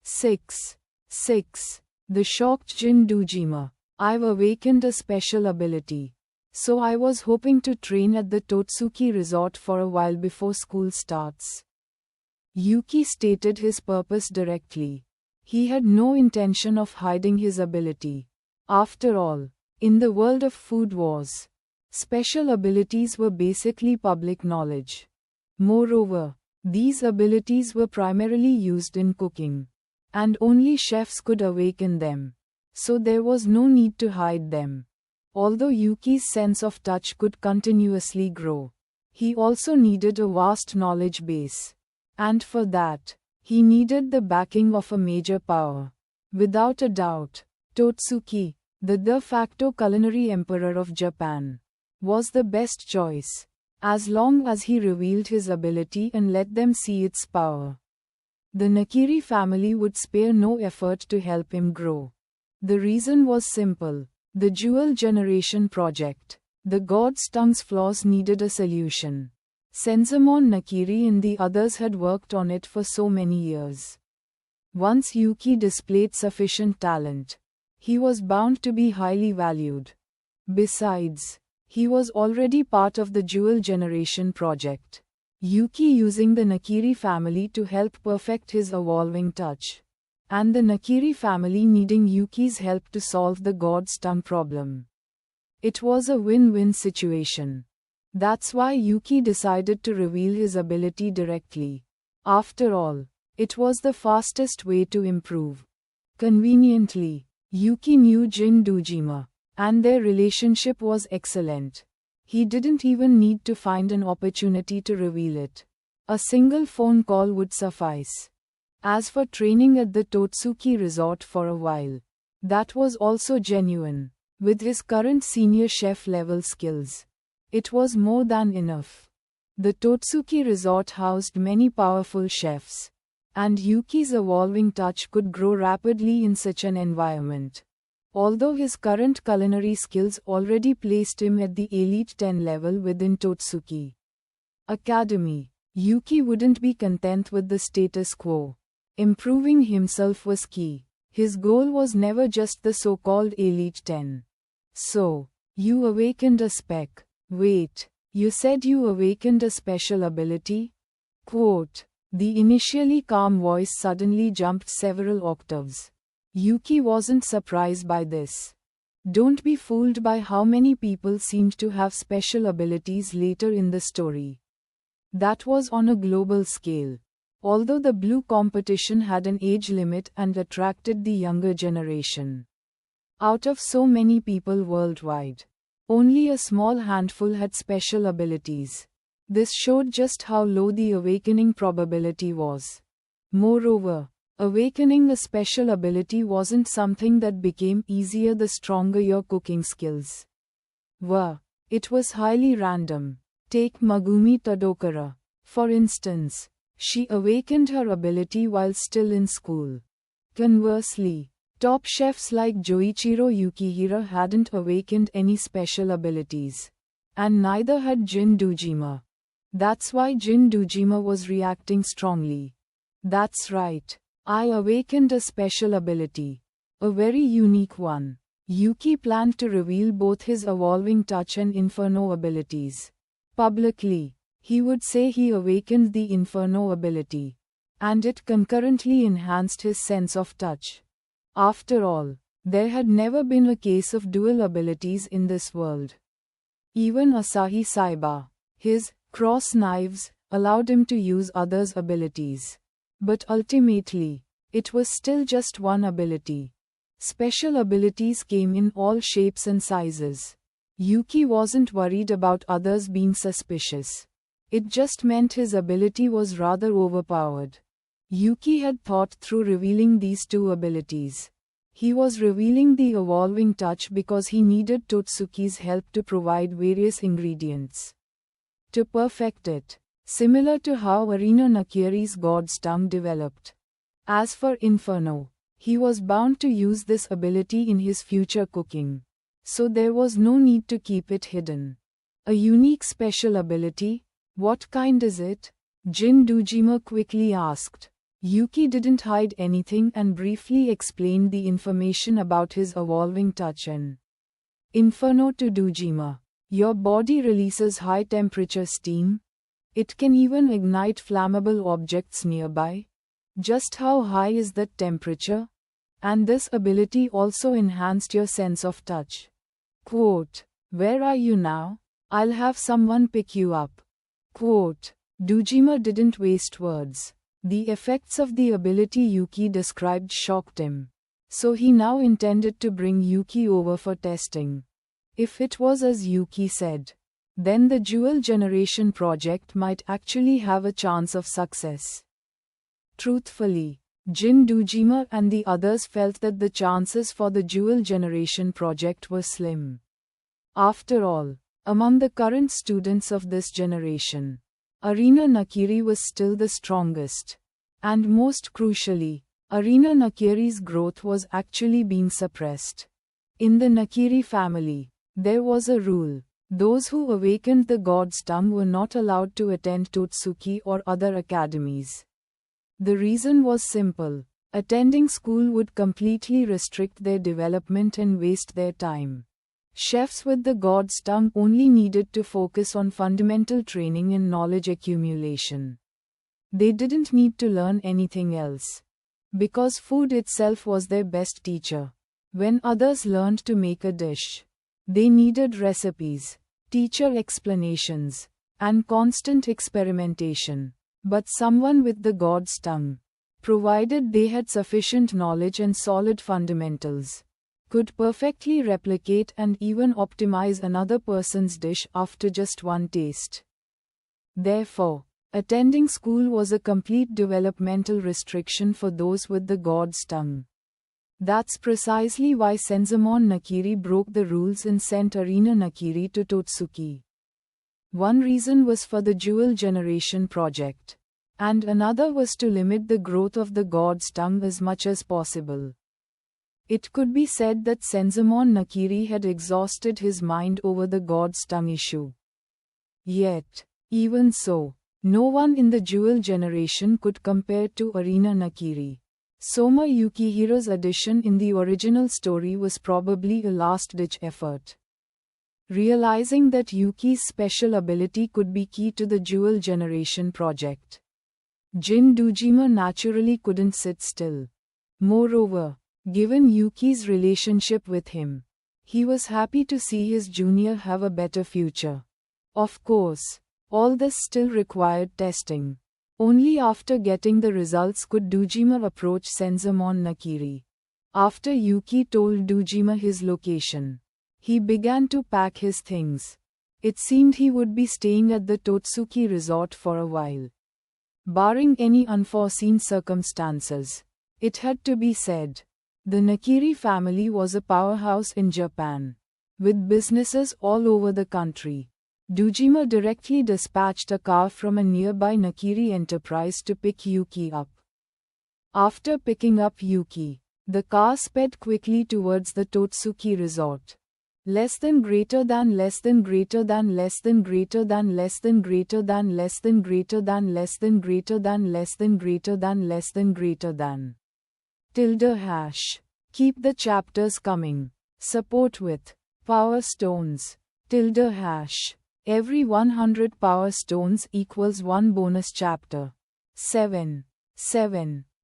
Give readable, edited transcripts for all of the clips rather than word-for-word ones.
6. 6. The shocked Jin Dojima. I've awakened a special ability. So I was hoping to train at the Totsuki resort for a while before school starts. Yuki stated his purpose directly. He had no intention of hiding his ability. After all, in the world of food wars, special abilities were basically public knowledge. Moreover, these abilities were primarily used in cooking, and only chefs could awaken them, so there was no need to hide them. Although Yuki's sense of touch could continuously grow, he also needed a vast knowledge base. And for that, he needed the backing of a major power. Without a doubt, Totsuki, the de facto culinary emperor of Japan, was the best choice, as long as he revealed his ability and let them see its power. The Nakiri family would spare no effort to help him grow. The reason was simple. The Jewel Generation Project. The god's tongue's flaws needed a solution. Senzamon Nakiri and the others had worked on it for so many years. Once Yuki displayed sufficient talent, he was bound to be highly valued. Besides, he was already part of the Jewel Generation Project. Yuki using the Nakiri family to help perfect his evolving touch, and the Nakiri family needing Yuki's help to solve the god's tongue problem. It was a win-win situation. That's why Yuki decided to reveal his ability directly. After all, it was the fastest way to improve. Conveniently, Yuki knew Jin Dojima, and their relationship was excellent. He didn't even need to find an opportunity to reveal it. A single phone call would suffice. As for training at the Totsuki resort for a while, that was also genuine. With his current senior chef level skills, it was more than enough. The Totsuki resort housed many powerful chefs, and Yuki's evolving touch could grow rapidly in such an environment. Although his current culinary skills already placed him at the Elite 10 level within Totsuki Academy, Yuki wouldn't be content with the status quo. Improving himself was key. His goal was never just the so-called Elite 10. So, you awakened a spec. Wait, you said you awakened a special ability? Quote. The initially calm voice suddenly jumped several octaves. Yuki wasn't surprised by this. Don't be fooled by how many people seemed to have special abilities later in the story. That was on a global scale. Although the blue competition had an age limit and attracted the younger generation. Out of so many people worldwide, only a small handful had special abilities. This showed just how low the awakening probability was. Moreover, awakening a special ability wasn't something that became easier the stronger your cooking skills were. It was highly random. Take Megumi Tadokara, for instance. She awakened her ability while still in school. Conversely, top chefs like Joichiro Yukihira hadn't awakened any special abilities. And neither had Jin Dojima. That's why Jin Dojima was reacting strongly. That's right. I awakened a special ability. A very unique one. Yuki planned to reveal both his evolving touch and inferno abilities. Publicly, he would say he awakened the inferno ability, and it concurrently enhanced his sense of touch. After all, there had never been a case of dual abilities in this world. Even Asahi Saiba, his cross knives, allowed him to use others' abilities. But ultimately, it was still just one ability. Special abilities came in all shapes and sizes. Yuki wasn't worried about others being suspicious. It just meant his ability was rather overpowered. Yuki had thought through revealing these two abilities. He was revealing the evolving touch because he needed Totsuki's help to provide various ingredients to perfect it, similar to how Arena Nakiri's god's tongue developed. As for Inferno, he was bound to use this ability in his future cooking, so there was no need to keep it hidden. A unique special ability? What kind is it? Jin Dojima quickly asked. Yuki didn't hide anything and briefly explained the information about his evolving touch and Inferno to Dojima. Your body releases high-temperature steam. It can even ignite flammable objects nearby. Just how high is that temperature? And this ability also enhanced your sense of touch. Quote, "Where are you now? I'll have someone pick you up." Quote, Dojima didn't waste words. The effects of the ability Yuki described shocked him. So he now intended to bring Yuki over for testing. If it was as Yuki said, then the Jewel Generation project might actually have a chance of success. Truthfully, Jin Dojima and the others felt that the chances for the Jewel Generation project were slim. After all, among the current students of this generation, Arina Nakiri was still the strongest. And most crucially, Arina Nakiri's growth was actually being suppressed. In the Nakiri family, there was a rule. Those who awakened the god's tongue were not allowed to attend Totsuki or other academies. The reason was simple. Attending school would completely restrict their development and waste their time. Chefs with the god's tongue only needed to focus on fundamental training and knowledge accumulation. They didn't need to learn anything else. Because food itself was their best teacher. When others learned to make a dish, they needed recipes, teacher explanations, and constant experimentation. But someone with the god's tongue, provided they had sufficient knowledge and solid fundamentals, could perfectly replicate and even optimize another person's dish after just one taste. Therefore, attending school was a complete developmental restriction for those with the god's tongue. That's precisely why Senzamon Nakiri broke the rules and sent Arina Nakiri to Totsuki. One reason was for the Jewel Generation project, and another was to limit the growth of the god's tongue as much as possible. It could be said that Senzamon Nakiri had exhausted his mind over the god's tongue issue. Yet, even so, no one in the Jewel Generation could compare to Arina Nakiri. Soma Yukihiro's addition in the original story was probably a last-ditch effort. Realizing that Yuki's special ability could be key to the Jewel Generation project, Jin Dojima naturally couldn't sit still. Moreover, given Yuki's relationship with him, he was happy to see his junior have a better future. Of course, all this still required testing. Only after getting the results could Dojima approach Senzamon Nakiri. After Yuki told Dojima his location, he began to pack his things. It seemed he would be staying at the Totsuki resort for a while. Barring any unforeseen circumstances, it had to be said, the Nakiri family was a powerhouse in Japan. With businesses all over the country, Dojima directly dispatched a car from a nearby Nakiri enterprise to pick Yuki up. After picking up Yuki, the car sped quickly towards the Totsuki resort. Less than greater than less than greater than less than greater than less than greater than less than greater than less than greater than less than greater than less than greater than tilde hash. Keep the chapters coming. Support with power stones tilde hash. Every 100 power stones equals 1 bonus chapter. 7.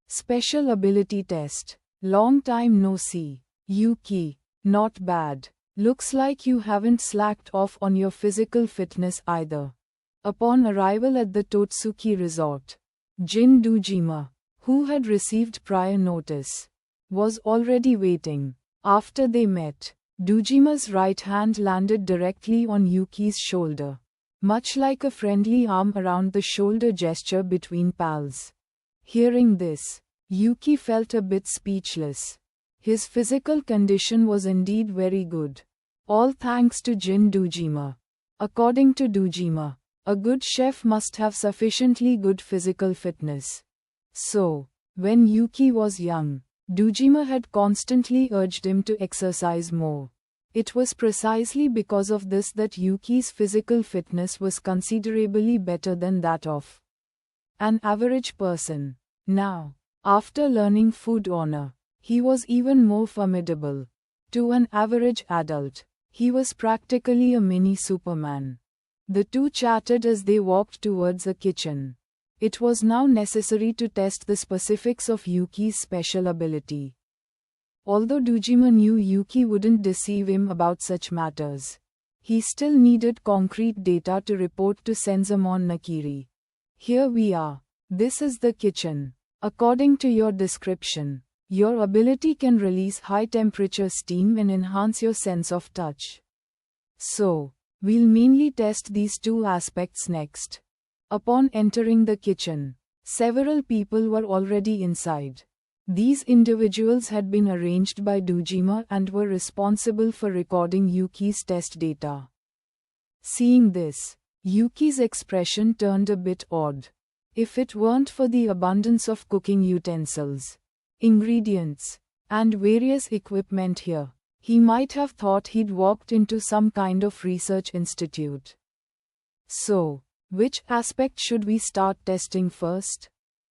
Special ability test. Long time no see. Yuki, not bad. Looks like you haven't slacked off on your physical fitness either. Upon arrival at the Totsuki resort, Jin Dojima, who had received prior notice, was already waiting. After they met, Dojima's right hand landed directly on Yuki's shoulder, much like a friendly arm around the shoulder gesture between pals. Hearing this, Yuki felt a bit speechless. His physical condition was indeed very good. All thanks to Jin Dojima. According to Dojima, a good chef must have sufficiently good physical fitness. So, when Yuki was young, Dojima had constantly urged him to exercise more. It was precisely because of this that Yuki's physical fitness was considerably better than that of an average person. Now, After learning food honor, he was even more formidable. To an average adult, he was practically a mini Superman. The two chatted as they walked towards a kitchen. It was now necessary to test the specifics of Yuki's special ability. Although Dojima knew Yuki wouldn't deceive him about such matters, he still needed concrete data to report to Senzamon Nakiri. Here we are. This is the kitchen. According to your description, your ability can release high-temperature steam and enhance your sense of touch. So, we'll mainly test these two aspects next. Upon entering the kitchen, several people were already inside. These individuals had been arranged by Dojima and were responsible for recording Yuki's test data. Seeing this, Yuki's expression turned a bit odd. If it weren't for the abundance of cooking utensils, ingredients, and various equipment here, he might have thought he'd walked into some kind of research institute. So, which aspect should we start testing first?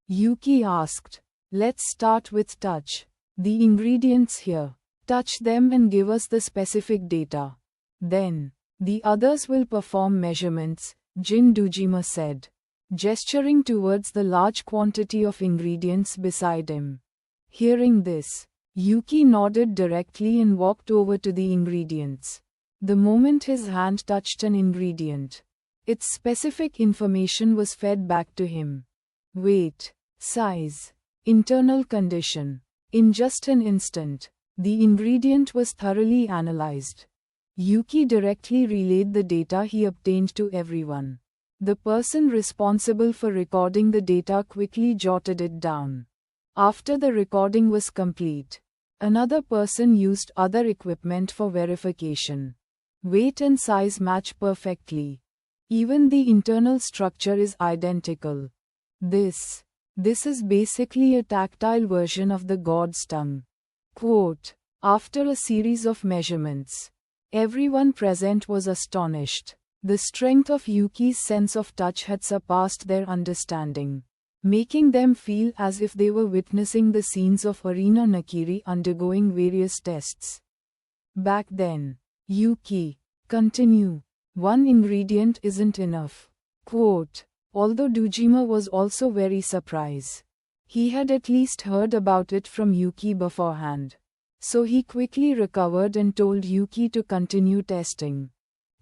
Yuki asked. Let's start with touch. The ingredients here. Touch them and give us the specific data. Then, the others will perform measurements, Jin Dojima said, gesturing towards the large quantity of ingredients beside him. Hearing this, Yuki nodded directly and walked over to the ingredients. The moment his hand touched an ingredient, its specific information was fed back to him. Weight, size, internal condition. In just an instant, the ingredient was thoroughly analyzed. Yuki directly relayed the data he obtained to everyone. The person responsible for recording the data quickly jotted it down. After the recording was complete, another person used other equipment for verification. Weight and size match perfectly. Even the internal structure is identical. This is basically a tactile version of the god's tongue. Quote, after a series of measurements, everyone present was astonished. The strength of Yuki's sense of touch had surpassed their understanding, making them feel as if they were witnessing the scenes of Arena Nakiri undergoing various tests. Back then, Yuki, continue. One ingredient isn't enough. Quote, although Dojima was also very surprised. He had at least heard about it from Yuki beforehand. So he quickly recovered and told Yuki to continue testing.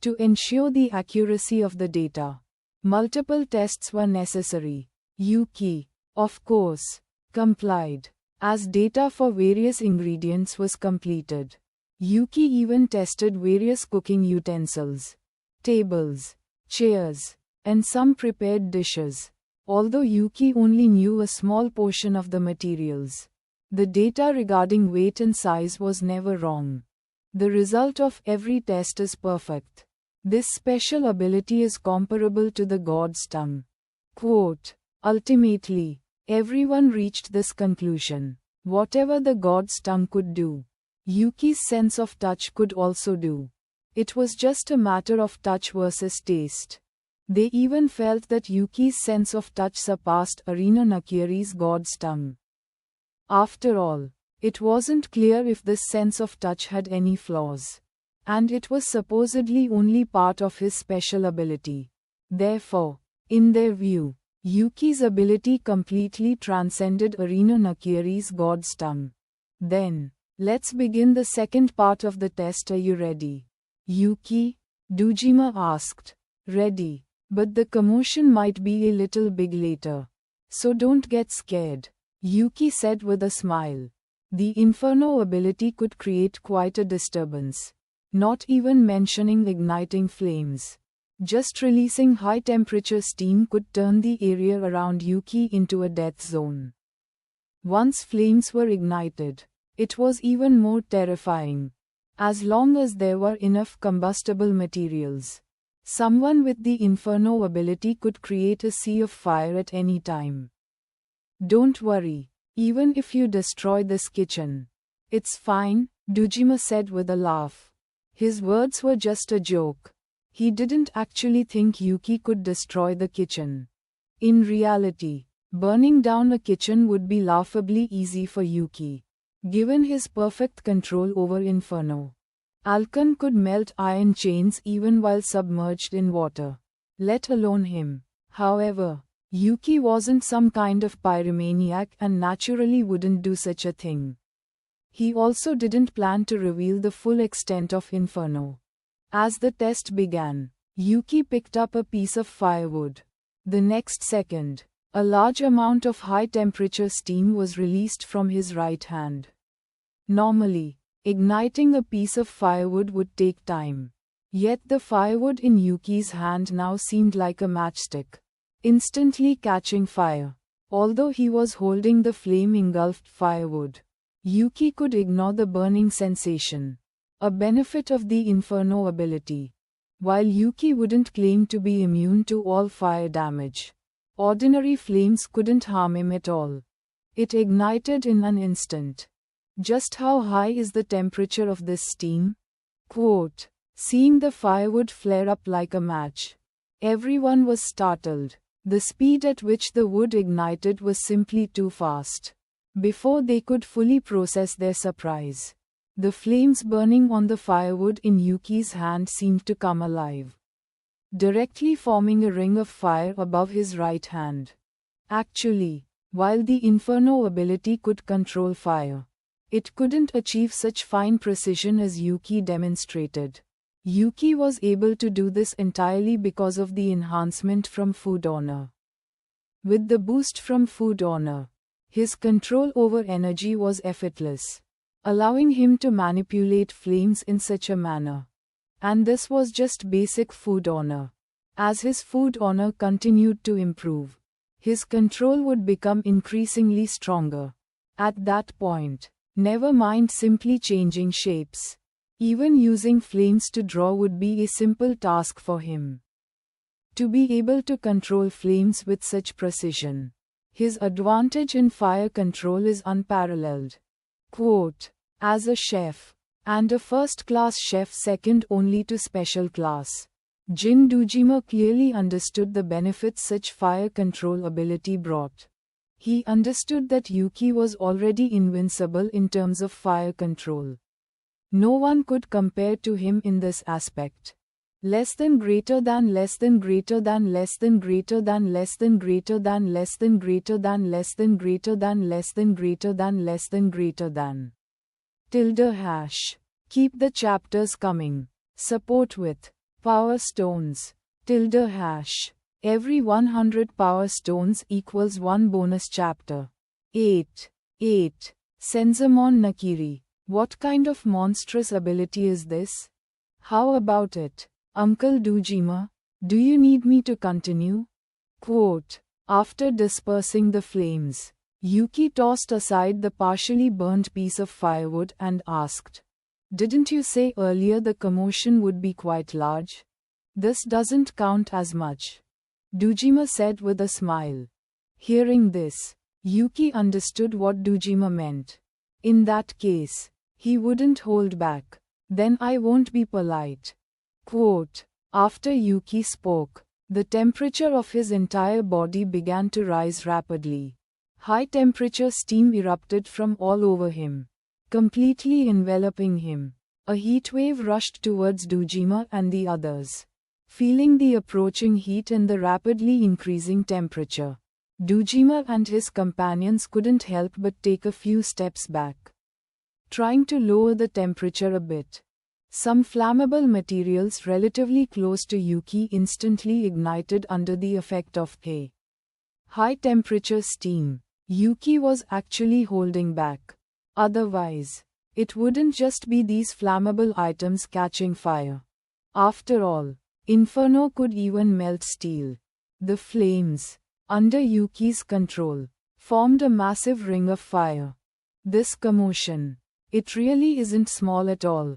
To ensure the accuracy of the data, multiple tests were necessary. Yuki, of course, complied. As data for various ingredients was completed, Yuki even tested various cooking utensils, tables, chairs, and some prepared dishes. Although Yuki only knew a small portion of the materials, the data regarding weight and size was never wrong. The result of every test is perfect. This special ability is comparable to the god's tongue. Quote, ultimately, everyone reached this conclusion. Whatever the god's tongue could do, Yuki's sense of touch could also do. It was just a matter of touch versus taste. They even felt that Yuki's sense of touch surpassed Arena Nakiri's god's tongue. After all, it wasn't clear if this sense of touch had any flaws, and it was supposedly only part of his special ability. Therefore, in their view, Yuki's ability completely transcended Arena Nakiri's god's tongue. Then, let's begin the second part of the test. Are you ready? Yuki, Dojima asked. Ready, but the commotion might be a little big later. So don't get scared, Yuki said with a smile. The Inferno ability could create quite a disturbance. Not even mentioning igniting flames. Just releasing high-temperature steam could turn the area around Yuki into a death zone. Once flames were ignited, it was even more terrifying. As long as there were enough combustible materials, someone with the Inferno ability could create a sea of fire at any time. Don't worry, even if you destroy this kitchen. It's fine, Dojima said with a laugh. His words were just a joke. He didn't actually think Yuki could destroy the kitchen. In reality, Burning down a kitchen would be laughably easy for Yuki, given his perfect control over Inferno. Alkan could melt iron chains even while submerged in water, let alone him. However, Yuki wasn't some kind of pyromaniac and naturally wouldn't do such a thing. He also didn't plan to reveal the full extent of Inferno. As the test began, Yuki picked up a piece of firewood. The next second, a large amount of high-temperature steam was released from his right hand. Normally, igniting a piece of firewood would take time. Yet the firewood in Yuki's hand now seemed like a matchstick, instantly catching fire. Although he was holding the flame-engulfed firewood, Yuki could ignore the burning sensation, a benefit of the Inferno ability. While Yuki wouldn't claim to be immune to all fire damage, ordinary flames couldn't harm him at all. It ignited in an instant. Just how high is the temperature of this steam? Quote, seeing the firewood flare up like a match, everyone was startled. The speed at which the wood ignited was simply too fast. Before they could fully process their surprise, the flames burning on the firewood in Yuki's hand seemed to come alive, directly forming a ring of fire above his right hand. Actually, while the Inferno ability could control fire, it couldn't achieve such fine precision as Yuki demonstrated. Yuki was able to do this entirely because of the enhancement from Food Honor. With the boost from Food Honor, his control over energy was effortless, allowing him to manipulate flames in such a manner. And this was just basic Food Honor. As his Food Honor continued to improve, his control would become increasingly stronger. At that point, never mind simply changing shapes, even using flames to draw would be a simple task for him. To be able to control flames with such precision, his advantage in fire control is unparalleled. Quote, as a chef, and a first-class chef second only to special class, Jin Dujima clearly understood the benefits such fire control ability brought. He understood that Yuki was already invincible in terms of fire control. No one could compare to him in this aspect. Less than greater than less than greater than less than greater than less than greater than less than greater than less than greater than less than greater than less than greater than. #. Keep the chapters coming. Support with Power Stones. #. Every 100 Power Stones equals 1 bonus chapter. 8. Senzamon Nakiri. What kind of monstrous ability is this? How about it, Uncle Dujima? Do you need me to continue? Quote, after dispersing the flames, Yuki tossed aside the partially burned piece of firewood and asked, didn't you say earlier the commotion would be quite large? This doesn't count as much, Dujima said with a smile. Hearing this, Yuki understood what Dujima meant. In that case, he wouldn't hold back. Then I won't be polite. Quote, after Yuki spoke, the temperature of his entire body began to rise rapidly. High-temperature steam erupted from all over him, completely enveloping him. A heat wave rushed towards Dujima and the others. Feeling the approaching heat and the rapidly increasing temperature, Dujima and his companions couldn't help but take a few steps back, trying to lower the temperature a bit. Some flammable materials relatively close to Yuki instantly ignited under the effect of high-temperature steam. Yuki was actually holding back. Otherwise, it wouldn't just be these flammable items catching fire. After all, Inferno could even melt steel. The flames, under Yuki's control, formed a massive ring of fire. This commotion, it really isn't small at all.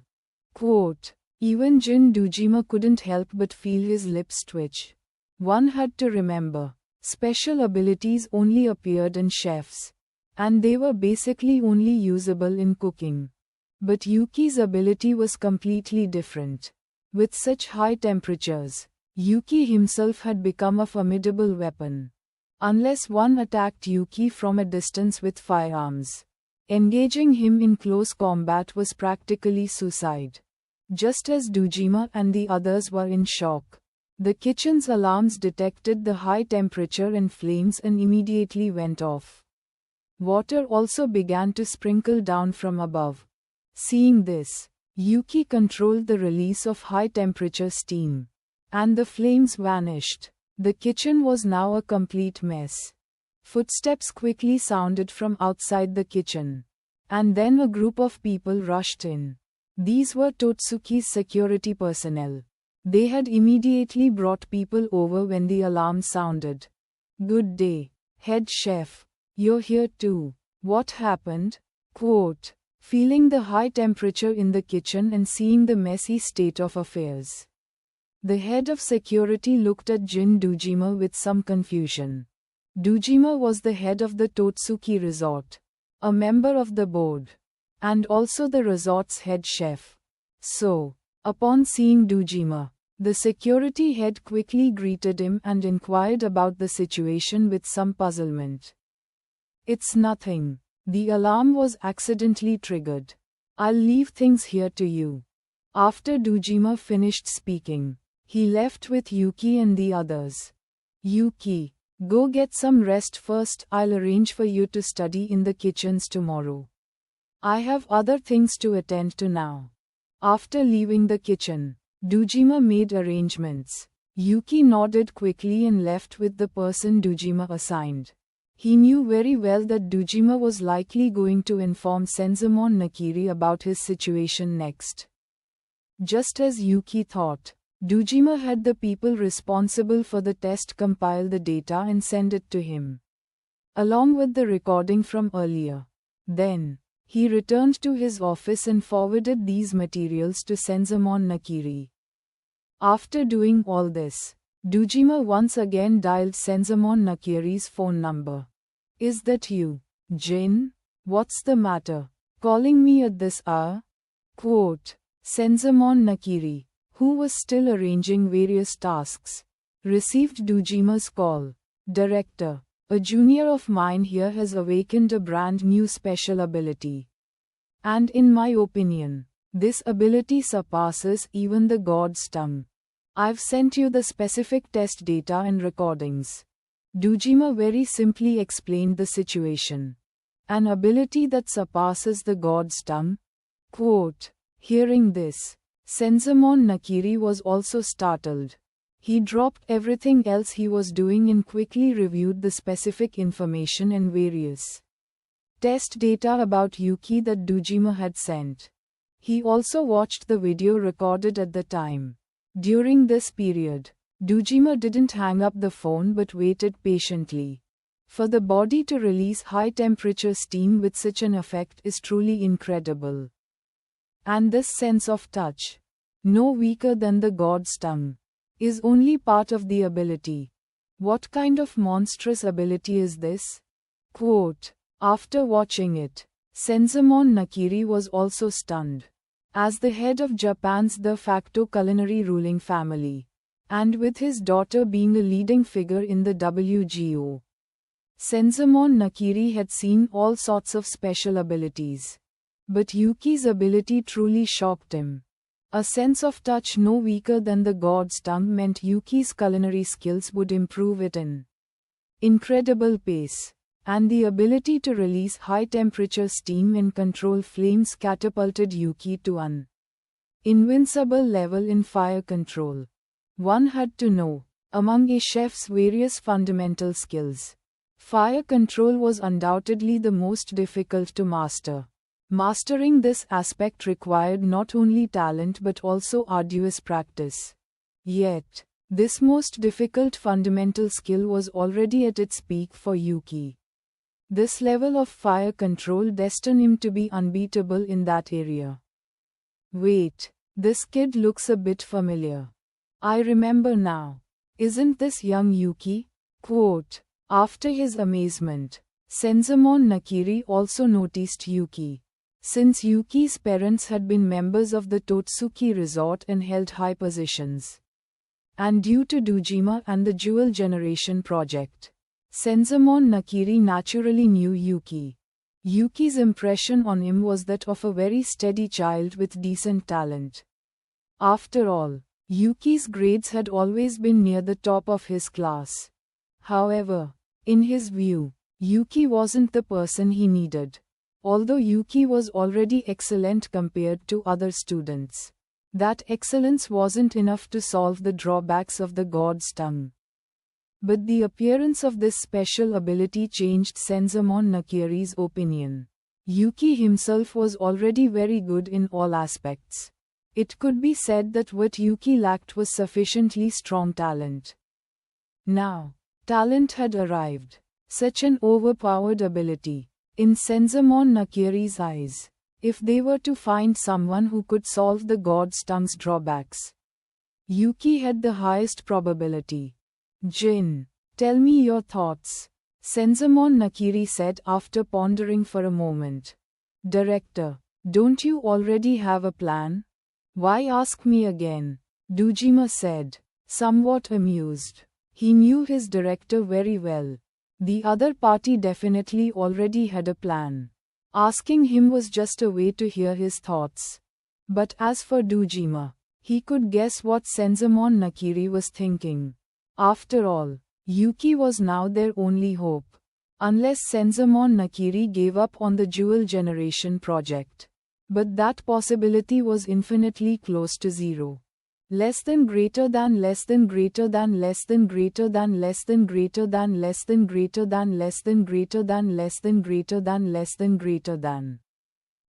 Quote, even Jin Dujima couldn't help but feel his lips twitch. One had to remember, special abilities only appeared in chefs, and they were basically only usable in cooking. But Yuki's ability was completely different. With such high temperatures, Yuki himself had become a formidable weapon. unless one attacked Yuki from a distance with firearms. Engaging him in close combat was practically suicide. Just as Dojima and the others were in shock, the kitchen's alarms detected the high temperature and flames and immediately went off. Water also began to sprinkle down from above. Seeing this, Yuki controlled the release of high-temperature steam, and the flames vanished. The kitchen was now a complete mess. Footsteps quickly sounded from outside the kitchen, and then a group of people rushed in. These were Totsuki's security personnel. They had immediately brought people over when the alarm sounded. "Good day, head chef. You're here too. What happened?" Quote, feeling the high temperature in the kitchen and seeing the messy state of affairs, the head of security looked at Jin Dojima with some confusion. Dojima was the head of the Totsuki resort, a member of the board, and also the resort's head chef. So, upon seeing Dojima, the security head quickly greeted him and inquired about the situation with some puzzlement. "It's nothing. The alarm was accidentally triggered. I'll leave things here to you." After Dojima finished speaking, he left with Yuki and the others. "Yuki, go get some rest first. I'll arrange for you to study in the kitchens tomorrow. I have other things to attend to now." After leaving the kitchen, Dojima made arrangements. Yuki nodded quickly and left with the person Dojima assigned. He knew very well that Dojima was likely going to inform Senzamon Nakiri about his situation next. Just as Yuki thought, Dojima had the people responsible for the test compile the data and send it to him, along with the recording from earlier. Then, he returned to his office and forwarded these materials to Senzamon Nakiri. After doing all this, Dojima once again dialed Senzamon Nakiri's phone number. "Is that you, Jin? What's the matter? Calling me at this hour?" Quote, Senzamon Nakiri, who was still arranging various tasks, received Dojima's call. "Director, a junior of mine here has awakened a brand new special ability. And in my opinion, this ability surpasses even the god's tongue. I've sent you the specific test data and recordings." Dojima very simply explained the situation. "An ability that surpasses the god's tongue?" Quote, hearing this, Senzamon Nakiri was also startled. He dropped everything else he was doing and quickly reviewed the specific information and various test data about Yuki that Dojima had sent. He also watched the video recorded at the time. During this period, Dojima didn't hang up the phone but waited patiently. For the body to release high-temperature steam with such an effect is truly incredible. And this sense of touch, no weaker than the god's tongue, is only part of the ability. What kind of monstrous ability is this? Quote, after watching it, Senzamon Nakiri was also stunned. As the head of Japan's de facto culinary ruling family, and with his daughter being a leading figure in the WGO, Senzamon Nakiri had seen all sorts of special abilities. But Yuki's ability truly shocked him. A sense of touch no weaker than the god's tongue meant Yuki's culinary skills would improve at an incredible pace, and the ability to release high-temperature steam and control flames catapulted Yuki to an invincible level in fire control. One had to know, among a chef's various fundamental skills, fire control was undoubtedly the most difficult to master. Mastering this aspect required not only talent but also arduous practice. Yet, this most difficult fundamental skill was already at its peak for Yuki. This level of fire control destined him to be unbeatable in that area. Wait, this kid looks a bit familiar. I remember now. Isn't this young Yuki? Quote, after his amazement, Senzamon Nakiri also noticed Yuki. Since Yuki's parents had been members of the Totsuki resort and held high positions, and due to Dojima and the Jewel Generation project, Senzamon Nakiri naturally knew Yuki. Yuki's impression on him was that of a very steady child with decent talent. After all, Yuki's grades had always been near the top of his class. However, in his view, Yuki wasn't the person he needed. Although Yuki was already excellent compared to other students, that excellence wasn't enough to solve the drawbacks of the god's tongue. But the appearance of this special ability changed Senzamon Nakiri's opinion. Yuki himself was already very good in all aspects. It could be said that what Yuki lacked was sufficiently strong talent. Now, talent had arrived. Such an overpowered ability. In Senzamon Nakiri's eyes, if they were to find someone who could solve the god's tongue's drawbacks, Yuki had the highest probability. Jin, tell me your thoughts, Senzamon Nakiri said after pondering for a moment. Director, don't you already have a plan? Why ask me again? Dojima said, somewhat amused. He knew his director very well. The other party definitely already had a plan. Asking him was just a way to hear his thoughts. But as for Dojima, he could guess what Senzamon Nakiri was thinking. After all, Yuki was now their only hope. Unless Senzamon Nakiri gave up on the Jewel Generation project. But that possibility was infinitely close to zero. Less than greater than less than greater than less than greater than less than greater than less than greater than less than greater than less than greater than less than greater than.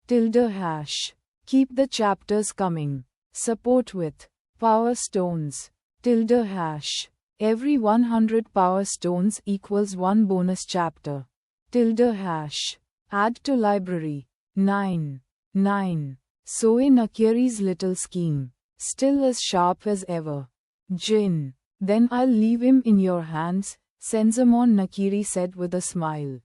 Tilde hash. Keep the chapters coming. Support with Power Stones. Tilde hash. Every 100 Power Stones equals 1 bonus chapter. Tilde hash. Add to library. 9. Soe Nakiri's little scheme. Still as sharp as ever. Jin. Then I'll leave him in your hands, Senzamon Nakiri said with a smile.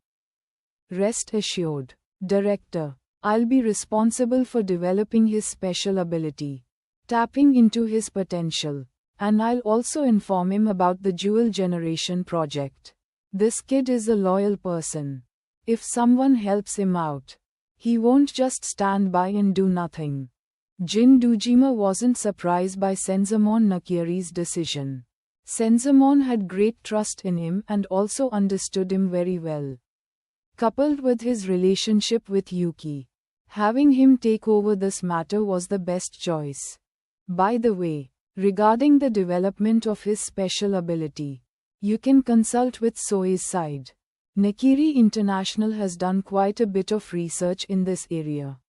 Rest assured, Director, I'll be responsible for developing his special ability, tapping into his potential, and I'll also inform him about the Jewel Generation project. This kid is a loyal person. If someone helps him out, he won't just stand by and do nothing. Jin Dojima wasn't surprised by Senzamon Nakiri's decision. Senzamon had great trust in him and also understood him very well. Coupled with his relationship with Yuki, having him take over this matter was the best choice. By the way, regarding the development of his special ability, you can consult with Soe's side. Nakiri International has done quite a bit of research in this area.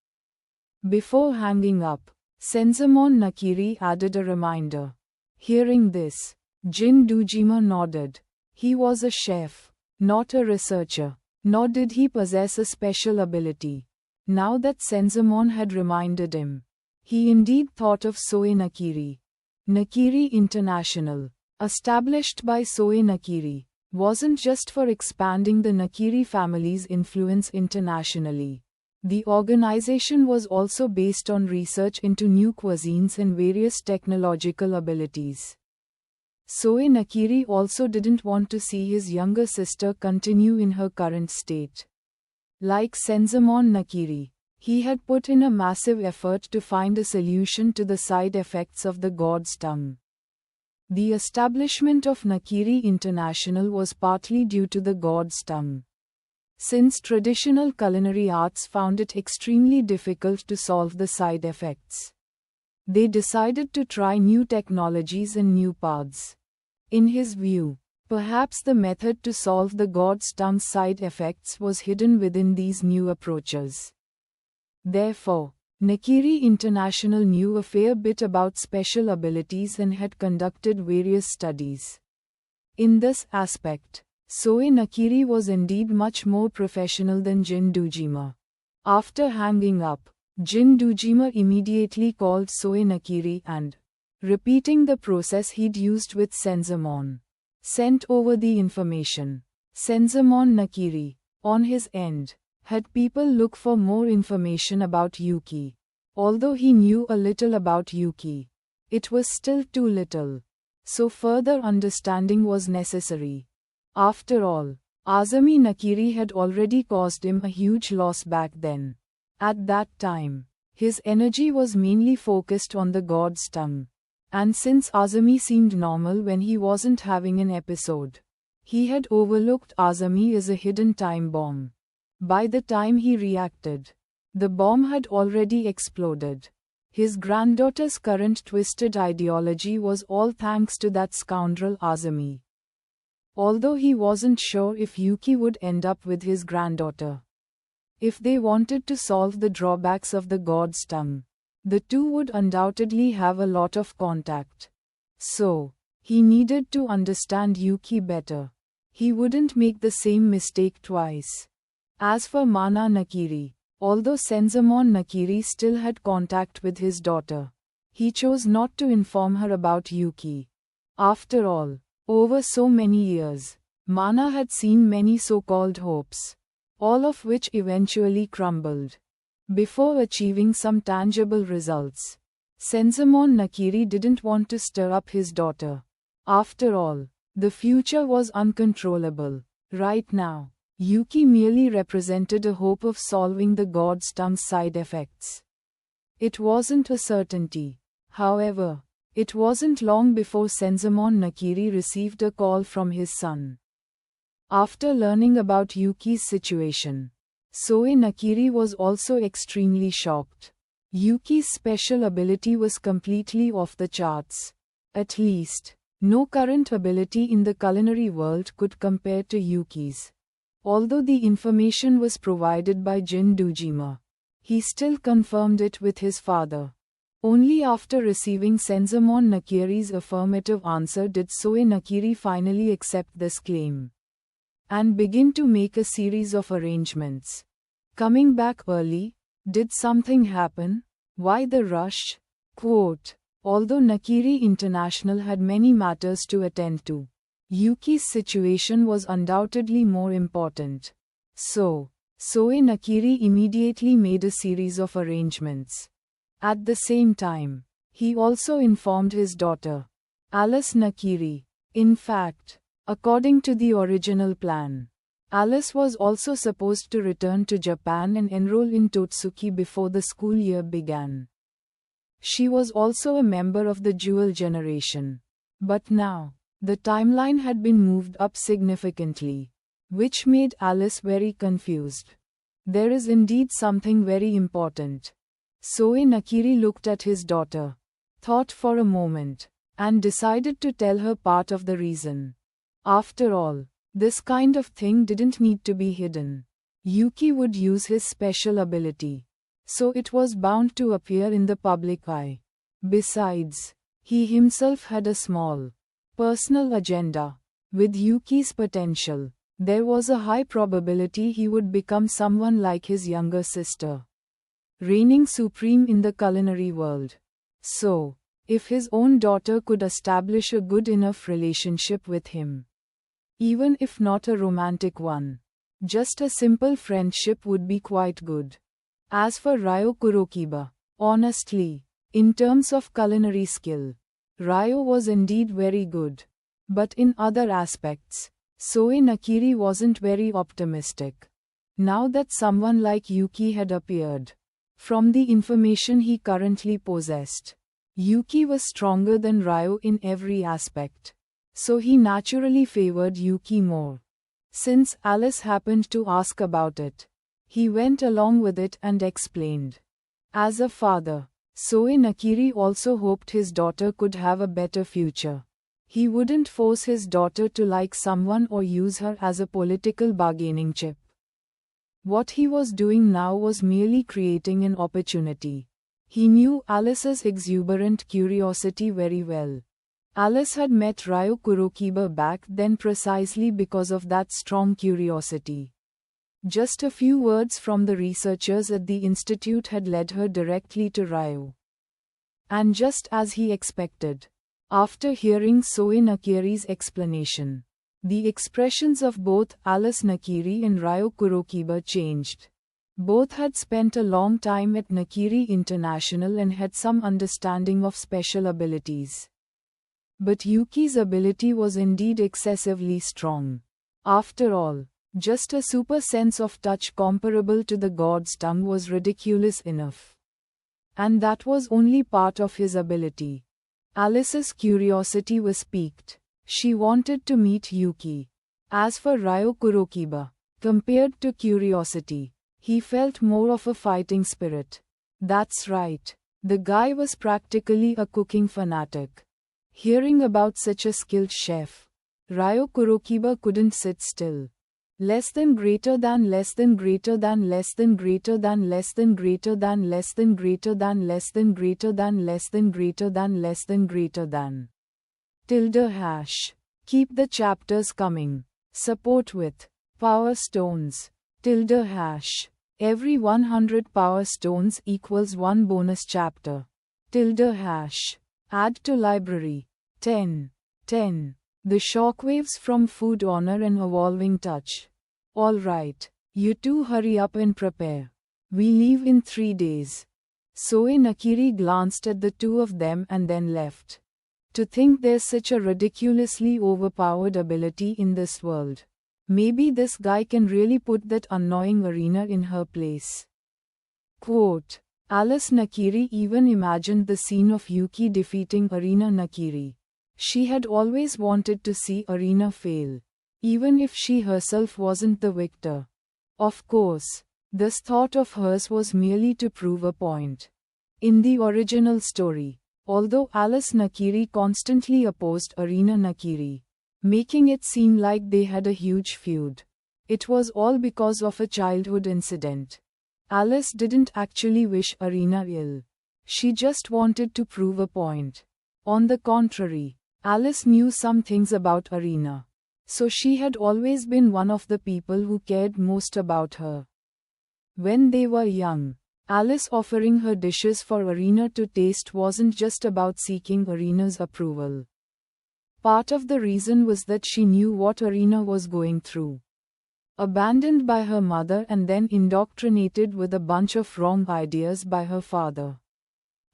Before hanging up, Senzamon Nakiri added a reminder. Hearing this, Jin Dojima nodded. He was a chef, not a researcher, nor did he possess a special ability. Now that Senzamon had reminded him, he indeed thought of Soe Nakiri. Nakiri International, established by Soe Nakiri, wasn't just for expanding the Nakiri family's influence internationally. The organization was also based on research into new cuisines and various technological abilities. Soe Nakiri also didn't want to see his younger sister continue in her current state. Like Senzamon Nakiri, he had put in a massive effort to find a solution to the side effects of the god's tongue. The establishment of Nakiri International was partly due to the god's tongue. Since traditional culinary arts found it extremely difficult to solve the side effects, they decided to try new technologies and new paths. In his view, perhaps the method to solve the god's tongue side effects was hidden within these new approaches. Therefore, Nakiri International knew a fair bit about special abilities and had conducted various studies. In this aspect, Soe Nakiri was indeed much more professional than Jin Dojima. After hanging up, Jin Dojima immediately called Soe Nakiri and, repeating the process he'd used with Senzamon, sent over the information. Senzamon Nakiri, on his end, had people look for more information about Yuki. Although he knew a little about Yuki, it was still too little. So further understanding was necessary. After all, Azami Nakiri had already caused him a huge loss back then. At that time, his energy was mainly focused on the god's tongue. And since Azami seemed normal when he wasn't having an episode, he had overlooked Azami as a hidden time bomb. By the time he reacted, the bomb had already exploded. His granddaughter's current twisted ideology was all thanks to that scoundrel Azami. Although he wasn't sure if Yuki would end up with his granddaughter. If they wanted to solve the drawbacks of the god's tongue, the two would undoubtedly have a lot of contact. So, he needed to understand Yuki better. He wouldn't make the same mistake twice. As for Mana Nakiri, although Senzamon Nakiri still had contact with his daughter, he chose not to inform her about Yuki. After all, over so many years, Mana had seen many so-called hopes, all of which eventually crumbled. Before achieving some tangible results, Senzamon Nakiri didn't want to stir up his daughter. After all, the future was uncontrollable. Right now, Yuki merely represented a hope of solving the god's tongue's side effects. It wasn't a certainty. However, it wasn't long before Senzamon Nakiri received a call from his son. After learning about Yuki's situation, Soe Nakiri was also extremely shocked. Yuki's special ability was completely off the charts. At least, no current ability in the culinary world could compare to Yuki's. Although the information was provided by Jin Dujima, he still confirmed it with his father. Only after receiving Senzamon Nakiri's affirmative answer did Soe Nakiri finally accept this claim and begin to make a series of arrangements. Coming back early, did something happen? Why the rush? Quote, although Nakiri International had many matters to attend to, Yuki's situation was undoubtedly more important. So, Soe Nakiri immediately made a series of arrangements. At the same time, he also informed his daughter, Alice Nakiri. In fact, according to the original plan, Alice was also supposed to return to Japan and enroll in Totsuki before the school year began. She was also a member of the Jewel Generation. But now, the timeline had been moved up significantly, which made Alice very confused. There is indeed something very important. Soe Nakiri looked at his daughter, thought for a moment, and decided to tell her part of the reason. After all, this kind of thing didn't need to be hidden. Yuki would use his special ability, so it was bound to appear in the public eye. Besides, he himself had a small, personal agenda. With Yuki's potential, there was a high probability he would become someone like his younger sister, reigning supreme in the culinary world. So, if his own daughter could establish a good enough relationship with him, even if not a romantic one, just a simple friendship would be quite good. As for Ryo Kurokiba, honestly, in terms of culinary skill, Ryo was indeed very good. But in other aspects, Soe Nakiri wasn't very optimistic. Now that someone like Yuki had appeared, from the information he currently possessed, Yuki was stronger than Ryo in every aspect. So he naturally favored Yuki more. Since Alice happened to ask about it, he went along with it and explained. As a father, Soe Nakiri also hoped his daughter could have a better future. He wouldn't force his daughter to like someone or use her as a political bargaining chip. What he was doing now was merely creating an opportunity. He knew Alice's exuberant curiosity very well. Alice had met Ryo Kurokiba back then precisely because of that strong curiosity. Just a few words from the researchers at the institute had led her directly to Ryo. And just as he expected, after hearing Soe Nakiri's explanation, the expressions of both Alice Nakiri and Ryo Kurokiba changed. Both had spent a long time at Nakiri International and had some understanding of special abilities. But Yuki's ability was indeed excessively strong. After all, just a super sense of touch comparable to the god's tongue was ridiculous enough. And that was only part of his ability. Alice's curiosity was piqued. She wanted to meet Yuki. As for Ryo Kurokiba, compared to curiosity, he felt more of a fighting spirit. That's right. The guy was practically a cooking fanatic. Hearing about such a skilled chef, Ryo Kurokiba couldn't sit still. Less than greater than less than greater than less than greater than less than greater than less than greater than less than greater than less than greater than less than greater than. Tilde hash. Keep the chapters coming. Support with Power Stones. Tilde hash. Every 100 Power Stones equals 1 bonus chapter. Tilde hash. Add to library. 10. 10. The shockwaves from Food Honor and Evolving Touch. Alright, you two hurry up and prepare. We leave in 3 days. Soe Nakiri glanced at the two of them and then left. To think there's such a ridiculously overpowered ability in this world. Maybe this guy can really put that annoying Arena in her place. Quote, Alice Nakiri even imagined the scene of Yuki defeating Arena Nakiri. She had always wanted to see Arena fail, even if she herself wasn't the victor. Of course, this thought of hers was merely to prove a point. In the original story, although Alice Nakiri constantly opposed Arena Nakiri, making it seem like they had a huge feud, it was all because of a childhood incident. Alice didn't actually wish Arena ill. She just wanted to prove a point. On the contrary, Alice knew some things about Arena. So she had always been one of the people who cared most about her. When they were young, Alice offering her dishes for Arena to taste wasn't just about seeking Arena's approval. Part of the reason was that she knew what Arena was going through. Abandoned by her mother and then indoctrinated with a bunch of wrong ideas by her father.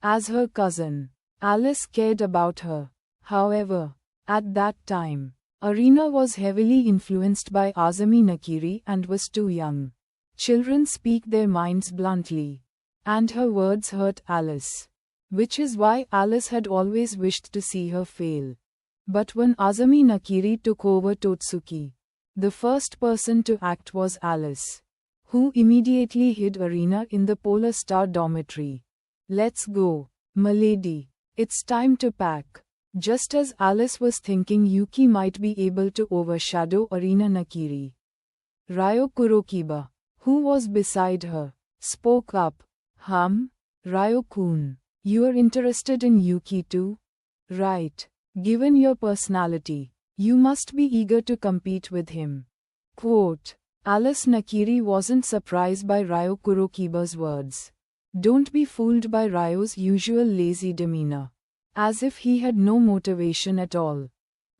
As her cousin, Alice cared about her. However, at that time, Arena was heavily influenced by Azami Nakiri and was too young. Children speak their minds bluntly. And her words hurt Alice. Which is why Alice had always wished to see her fail. But when Azami Nakiri took over Totsuki, the first person to act was Alice, who immediately hid Arena in the Polar Star dormitory. Let's go, m'lady. It's time to pack. Just as Alice was thinking Yuki might be able to overshadow Arena Nakiri, Ryo Kurokiba, who was beside her, spoke up. Ryo-kun, you're interested in Yuki too? Right. Given your personality, you must be eager to compete with him. Quote, Alice Nakiri wasn't surprised by Ryo Kurokiba's words. Don't be fooled by Ryo's usual lazy demeanor. As if he had no motivation at all.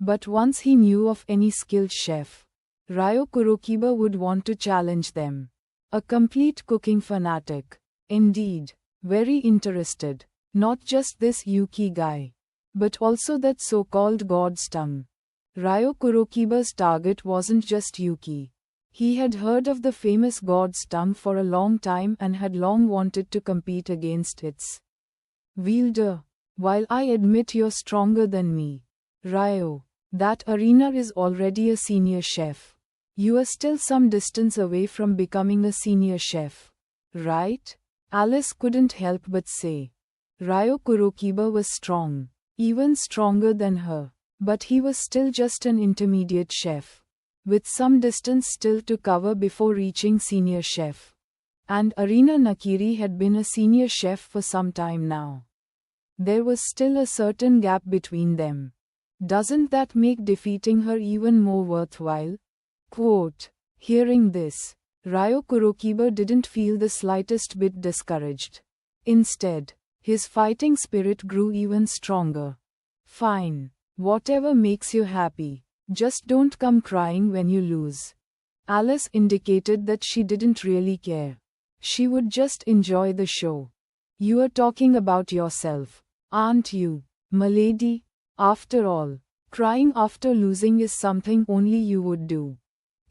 But once he knew of any skilled chef, Ryo Kurokiba would want to challenge them. A complete cooking fanatic. Indeed, very interested. Not just this Yuki guy, but also that so-called god's tongue. Ryo Kurokiba's target wasn't just Yuki. He had heard of the famous god's tongue for a long time and had long wanted to compete against its wielder. While I admit you're stronger than me, Ryo, that Arena is already a senior chef. You are still some distance away from becoming a senior chef, right? Alice couldn't help but say. Ryo Kurokiba was strong, even stronger than her, but he was still just an intermediate chef, with some distance still to cover before reaching senior chef. And Arena Nakiri had been a senior chef for some time now. There was still a certain gap between them. Doesn't that make defeating her even more worthwhile? Quote, hearing this, Ryo Kurokiba didn't feel the slightest bit discouraged. Instead, his fighting spirit grew even stronger. Fine. Whatever makes you happy. Just don't come crying when you lose. Alice indicated that she didn't really care. She would just enjoy the show. You are talking about yourself, aren't you, m'lady? After all, crying after losing is something only you would do.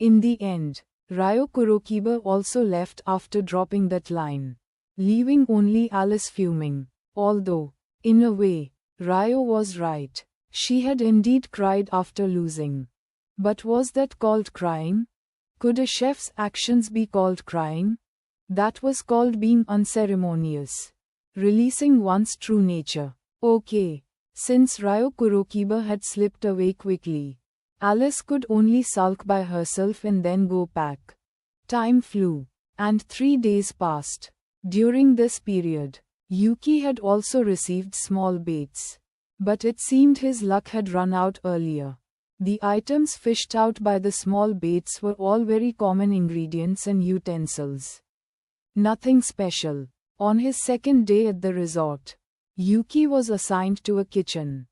In the end, Ryo Kurokiba also left after dropping that line, leaving only Alice fuming. Although, in a way, Ryo was right. She had indeed cried after losing. But was that called crying? Could a chef's actions be called crying? That was called being unceremonious, releasing one's true nature. Okay, since Ryo Kurokiba had slipped away quickly, Alice could only sulk by herself and then go pack. Time flew, and 3 days passed. During this period, Yuki had also received small baits. But it seemed his luck had run out earlier. The items fished out by the small baits were all very common ingredients and utensils. Nothing special. On his second day at the resort, Yuki was assigned to a kitchen.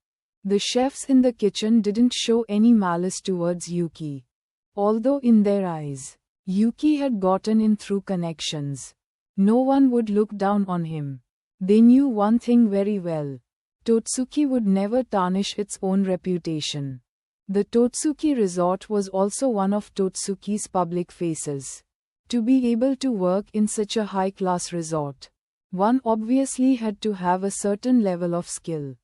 The chefs in the kitchen didn't show any malice towards Yuki. Although in their eyes, Yuki had gotten in through connections. No one would look down on him. They knew one thing very well. Totsuki would never tarnish its own reputation. The Totsuki resort was also one of Totsuki's public faces. To be able to work in such a high-class resort, one obviously had to have a certain level of skill.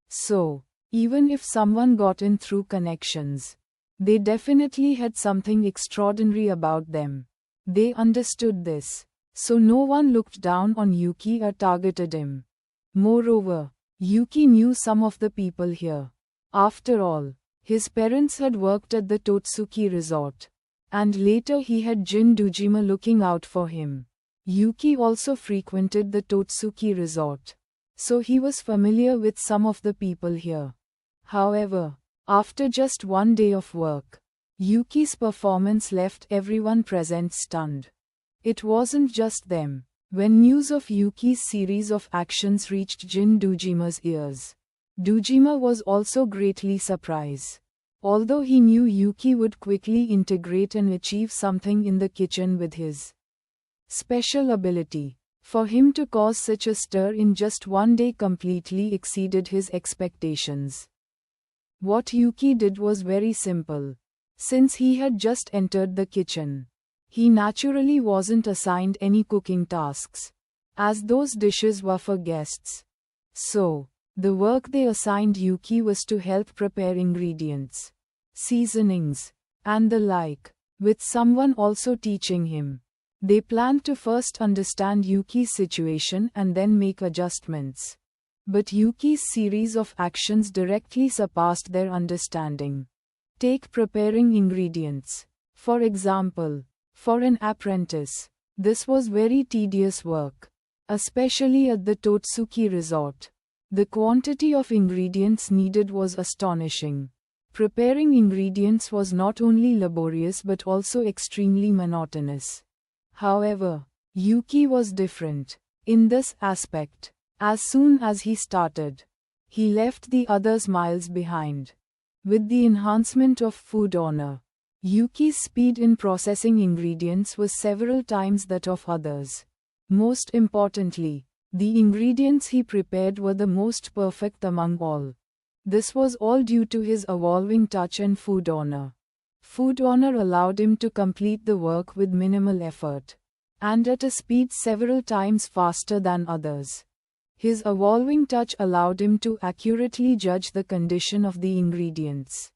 So, even if someone got in through connections, they definitely had something extraordinary about them. They understood this, so no one looked down on Yuki or targeted him. Moreover, Yuki knew some of the people here. After all, his parents had worked at the Totsuki resort, and later he had Jin Dujima looking out for him. Yuki also frequented the Totsuki resort, so he was familiar with some of the people here. However, after just 1 day of work, Yuki's performance left everyone present stunned. It wasn't just them. When news of Yuki's series of actions reached Jin Dujima's ears, Dujima was also greatly surprised. Although he knew Yuki would quickly integrate and achieve something in the kitchen with his special ability, for him to cause such a stir in just 1 day completely exceeded his expectations. What Yuki did was very simple. Since he had just entered the kitchen, he naturally wasn't assigned any cooking tasks, as those dishes were for guests. So, the work they assigned Yuki was to help prepare ingredients, seasonings, and the like, with someone also teaching him. They planned to first understand Yuki's situation and then make adjustments. But Yuki's series of actions directly surpassed their understanding. Take preparing ingredients. For example, for an apprentice, this was very tedious work, especially at the Totsuki resort. The quantity of ingredients needed was astonishing. Preparing ingredients was not only laborious but also extremely monotonous. However, Yuki was different in this aspect. As soon as he started, he left the others miles behind. With the enhancement of food honor, Yuki's speed in processing ingredients was several times that of others. Most importantly, the ingredients he prepared were the most perfect among all. This was all due to his evolving touch and food honor. Food honor allowed him to complete the work with minimal effort, and at a speed several times faster than others. His evolving touch allowed him to accurately judge the condition of the ingredients.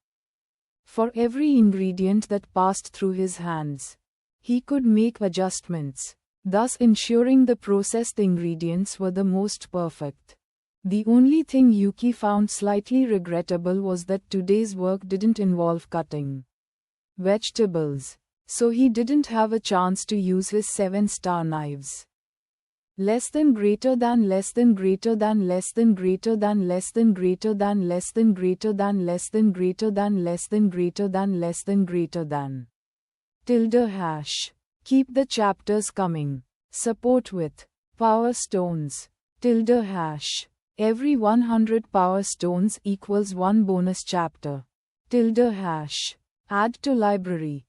For every ingredient that passed through his hands, he could make adjustments, thus ensuring the processed ingredients were the most perfect. The only thing Yuki found slightly regrettable was that today's work didn't involve cutting vegetables, so he didn't have a chance to use his 7-star knives. Less than greater than less than greater than less than greater than less than greater than less than greater than less than greater than less than greater than less than greater than tilde hash. Keep the chapters coming. Support with power stones tilde hash. Every 100 power stones equals 1 bonus chapter tilde hash. Add to library.